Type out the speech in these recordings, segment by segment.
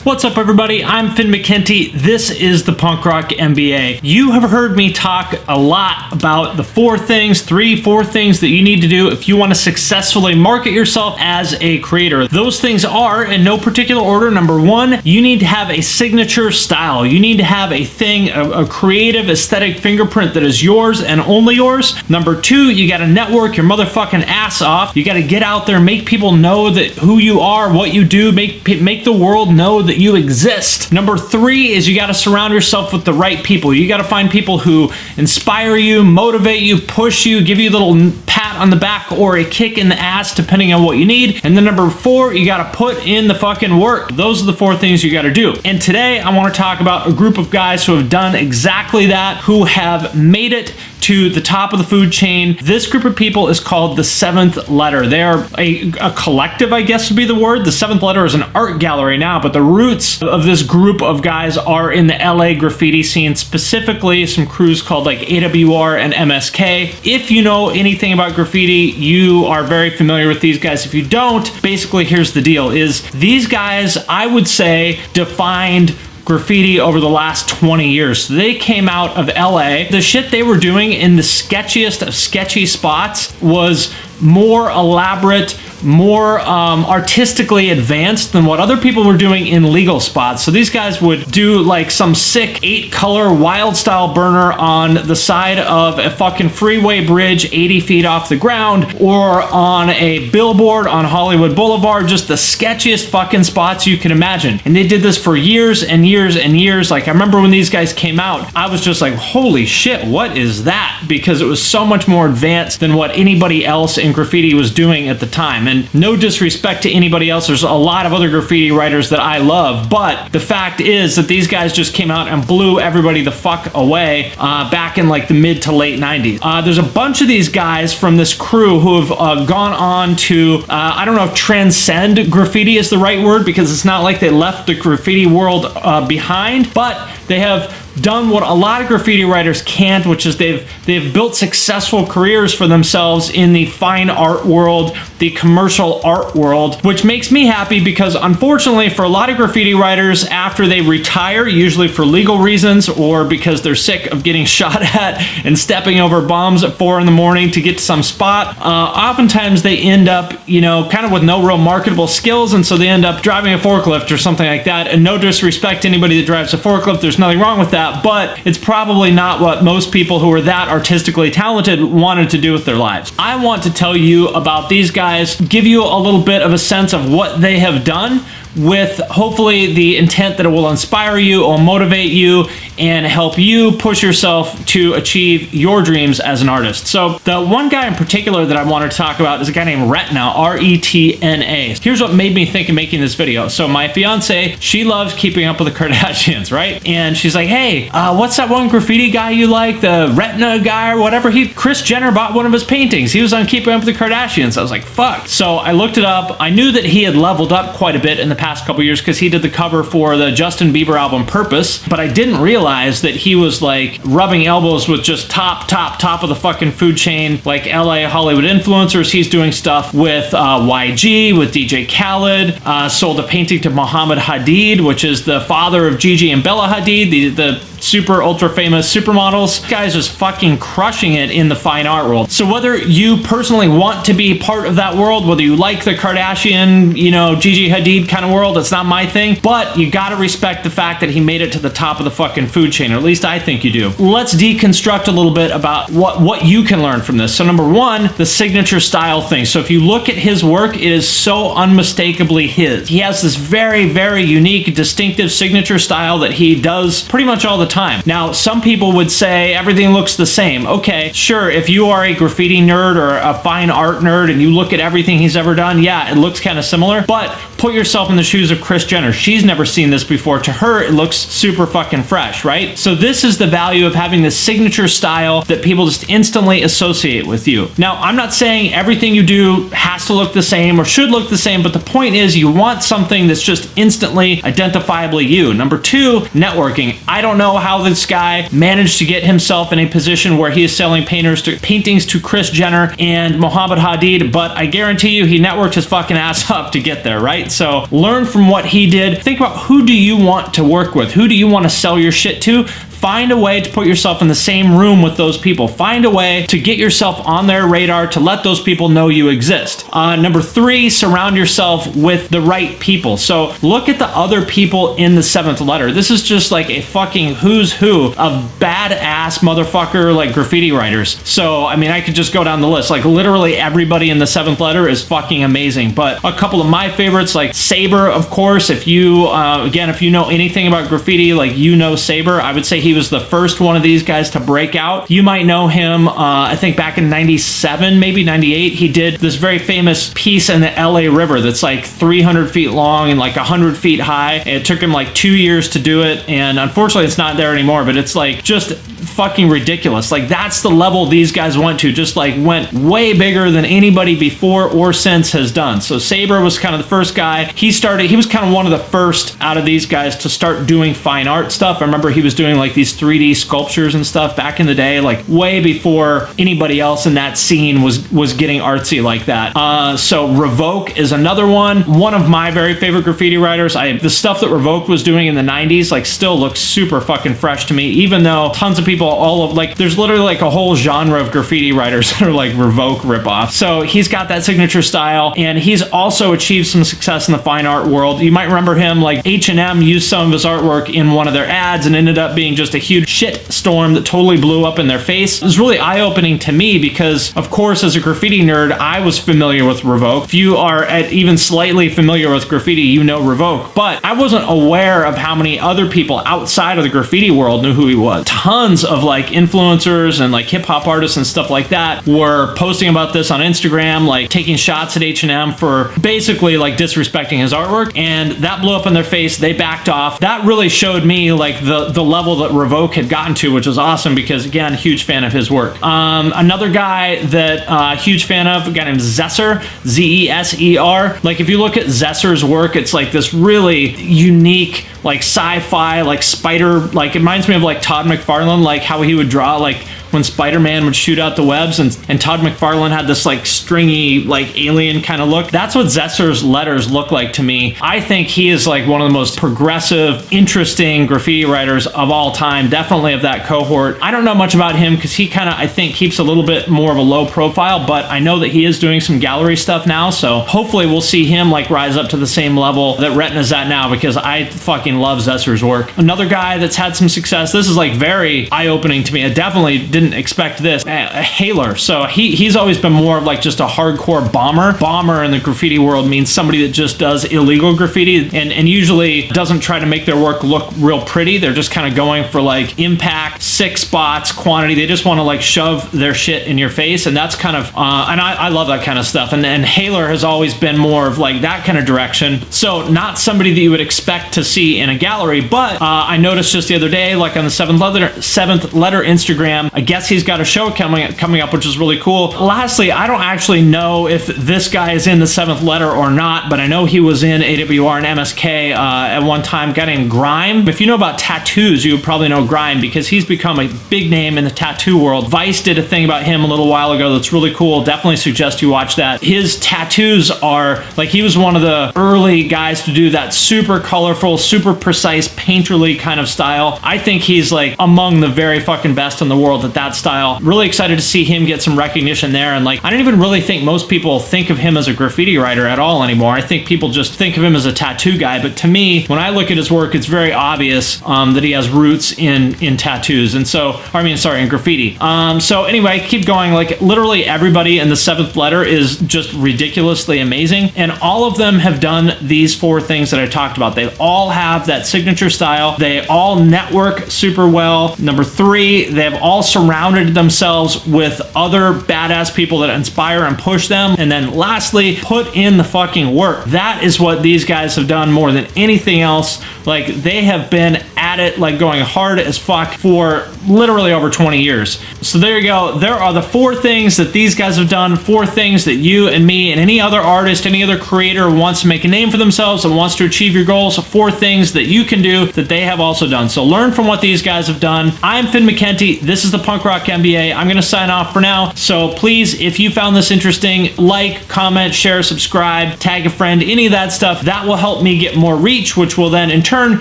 What's up, everybody? I'm Finn McKenty. This is the Punk Rock MBA. You have heard me talk a lot about the four things that you need to do if you want to successfully market yourself as a creator. Those things are, in no particular order, number one, you need to have a signature style. You need to have a thing, a creative aesthetic fingerprint that is yours and only yours. Number two, you got to network your motherfucking ass off. You got to get out there, make people know that who you are, what you do, make the world know that you exist. Number three is you got to surround yourself with the right people. You got to find people who inspire you, motivate you, push you, give you a little pat on the back or a kick in the ass depending on what you need. And then number four, you got to put in the fucking work. Those are the four things you got to do. And today I want to talk about a group of guys who have done exactly that, who have made it to the top of the food chain. This group of people is called the Seventh Letter. They are a collective, I guess would be the word. The Seventh Letter is an art gallery now, but the roots of this group of guys are in the LA graffiti scene, specifically some crews called like AWR and MSK. If you know anything about graffiti, you are very familiar with these guys. If you don't, basically here's the deal, is these guys, I would say, defined graffiti over the last 20 years. So they came out of LA. The shit they were doing in the sketchiest of sketchy spots was more elaborate, more artistically advanced than what other people were doing in legal spots. So these guys would do like some sick 8-color wild style burner on the side of a fucking freeway bridge 80 feet off the ground, or on a billboard on Hollywood Boulevard, just the sketchiest fucking spots you can imagine. And they did this for years and years and years. Like, I remember when these guys came out, I was just like, holy shit, what is that? Because it was so much more advanced than what anybody else in graffiti was doing at the time. And no disrespect to anybody else, there's a lot of other graffiti writers that I love, but the fact is that these guys just came out and blew everybody the fuck away back in like the mid to late 90s. There's a bunch of these guys from this crew who have gone on to, I don't know if transcend graffiti is the right word, because it's not like they left the graffiti world behind, but they have done what a lot of graffiti writers can't, which is they've built successful careers for themselves in the fine art world, the commercial art world, which makes me happy because unfortunately for a lot of graffiti writers, after they retire, usually for legal reasons or because they're sick of getting shot at and stepping over bombs at 4 in the morning to get to some spot, oftentimes they end up, you know, kind of with no real marketable skills, and so they end up driving a forklift or something like that. And no disrespect to anybody that drives a forklift, there's nothing wrong with that, but it's probably not what most people who are that artistically talented wanted to do with their lives. I want to tell you about these guys, give you a little bit of a sense of what they have done, with hopefully the intent that it will inspire you or motivate you and help you push yourself to achieve your dreams as an artist. So the one guy in particular that I want to talk about is a guy named Retna, R-E-T-N-A. Here's what made me think of making this video. So my fiance, she loves Keeping Up with the Kardashians, right? And she's like, hey, what's that one graffiti guy you like, the Retna guy or whatever? Kris Jenner bought one of his paintings. He was on Keeping Up with the Kardashians. I was like, fuck. So I looked it up. I knew that he had leveled up quite a bit in the past couple years because he did the cover for the Justin Bieber album Purpose, but I didn't realize that he was like rubbing elbows with just top of the fucking food chain, like LA Hollywood influencers. He's doing stuff with YG, with DJ Khaled, sold a painting to Muhammad Hadid, which is the father of Gigi and Bella Hadid, the super ultra famous supermodels. This guy's just fucking crushing it in the fine art world. So whether you personally want to be part of that world, whether you like the Kardashian, you know, Gigi Hadid kind of world, it's not my thing, but you gotta respect the fact that he made it to the top of the fucking food chain, or at least I think you do. Let's deconstruct a little bit about what you can learn from this. So number one, the signature style thing. So if you look at his work, it is so unmistakably his. He has this very, very unique, distinctive signature style that he does pretty much all the time. Now, some people would say everything looks the same. Okay, sure, if you are a graffiti nerd or a fine art nerd and you look at everything he's ever done, yeah, it looks kind of similar, but put yourself in the shoes of Kris Jenner. She's never seen this before. To her, it looks super fucking fresh, right? So this is the value of having this signature style that people just instantly associate with you. Now, I'm not saying everything you do has to look the same or should look the same, but the point is you want something that's just instantly identifiably you. Number two, networking. I don't know how this guy managed to get himself in a position where he is selling paintings to Kris Jenner and Muhammad Hadid, but I guarantee you he networked his fucking ass up to get there, right? right? So learn from what he did. Think about, who do you want to work with? Who do you want to sell your shit to? Find a way to put yourself in the same room with those people. Find a way to get yourself on their radar, to let those people know you exist. Number 3, surround yourself with the right people. So look at the other people in the 7th letter. This is just like a fucking who's who of badass motherfucker like graffiti writers. So, I mean, I could just go down the list. Like literally everybody in the 7th letter is fucking amazing. But a couple of my favorites, like Saber, of course. If you, again, if you know anything about graffiti, like you know Saber, I would say he was the first one of these guys to break out. You might know him, I think back in 97, maybe 98, he did this very famous piece in the LA River that's like 300 feet long and like 100 feet high. It took him like 2 years to do it, and unfortunately it's not there anymore, but it's like just fucking ridiculous. Like that's the level these guys went to, just like went way bigger than anybody before or since has done. So Saber was kind of the first guy. He was kind of one of the first out of these guys to start doing fine art stuff. I remember he was doing like these 3D sculptures and stuff back in the day, like way before anybody else in that scene was getting artsy like that. So Revok is another one of my very favorite graffiti writers. The stuff that Revok was doing in the 90s like still looks super fucking fresh to me, even though tons of people there's literally like a whole genre of graffiti writers that are like Revok ripoffs. So he's got that signature style, and he's also achieved some success in the fine art world. You might remember him, like H&M used some of his artwork in one of their ads and ended up being just a huge shit storm that totally blew up in their face. It was really eye-opening to me because, of course, as a graffiti nerd, I was familiar with Revok. If you are even slightly familiar with graffiti, you know Revok, but I wasn't aware of how many other people outside of the graffiti world knew who he was. Tons of like influencers and like hip-hop artists and stuff like that were posting about this on Instagram, like taking shots at H&M for basically like disrespecting his artwork, and that blew up in their face. They backed off. That really showed me like the level that Revok had gotten to, which was awesome because, again, huge fan of his work. Another guy that huge fan of, a guy named Zeser, Zeser. Like if you look at Zeser's work, it's like this really unique like sci-fi, like spider, like it reminds me of like Todd McFarlane, like how he would draw like when Spider-Man would shoot out the webs, and Todd McFarlane had this like stringy, like alien kind of look. That's what Zeser's letters look like to me. I think he is like one of the most progressive, interesting graffiti writers of all time, definitely of that cohort. I don't know much about him because he kind of, I think, keeps a little bit more of a low profile, but I know that he is doing some gallery stuff now, so hopefully we'll see him like rise up to the same level that Retna's at now, because I fucking love Zeser's work. Another guy that's had some success, this is like very eye-opening to me. I definitely didn't expect this. Haler. So he's always been more of like just a hardcore bomber. Bomber in the graffiti world means somebody that just does illegal graffiti and usually doesn't try to make their work look real pretty. They're just kind of going for like impact, sick spots, quantity. They just want to like shove their shit in your face, and that's kind of and I love that kind of stuff. And Haler has always been more of like that kind of direction. So not somebody that you would expect to see in a gallery, but I noticed just the other day, like on the 7th letter Instagram, I guess he's got a show coming up, which is really cool. Lastly, I don't actually know if this guy is in the 7th letter or not, but I know he was in AWR and MSK at one time, a guy named Grime. If you know about tattoos, you would probably know Grime because he's become a big name in the tattoo world. Vice did a thing about him a little while ago that's really cool. Definitely suggest you watch that. His tattoos are, like, he was one of the early guys to do that super colorful, super precise, painterly kind of style. I think he's like among the very fucking best in the world at that style. Really excited to see him get some recognition there, and like I don't even really think most people think of him as a graffiti writer at all anymore. I think people just think of him as a tattoo guy, but to me, when I look at his work, it's very obvious that he has roots in tattoos, and so, in graffiti. So anyway, keep going. Like literally everybody in the 7th letter is just ridiculously amazing, and all of them have done these 4 things that I talked about. They all have that signature style. They all network super well. Number 3, they have all surrounded themselves with other badass people that inspire and push them. And then lastly, put in the fucking work. That is what these guys have done more than anything else. Like they have been at it, like going hard as fuck for literally over 20 years. So there you go. There are the 4 things that these guys have done, 4 things that you and me and any other artist, any other creator wants to make a name for themselves and wants to achieve your goals. 4 things that you can do that they have also done. So learn from what these guys have done. I'm Finn McKenty. This is the Punk Punk Rock MBA. I'm going to sign off for now. So please, if you found this interesting, like, comment, share, subscribe, tag a friend, any of that stuff. That will help me get more reach, which will then in turn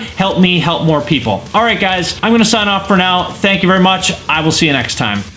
help me help more people. All right, guys, I'm going to sign off for now. Thank you very much. I will see you next time.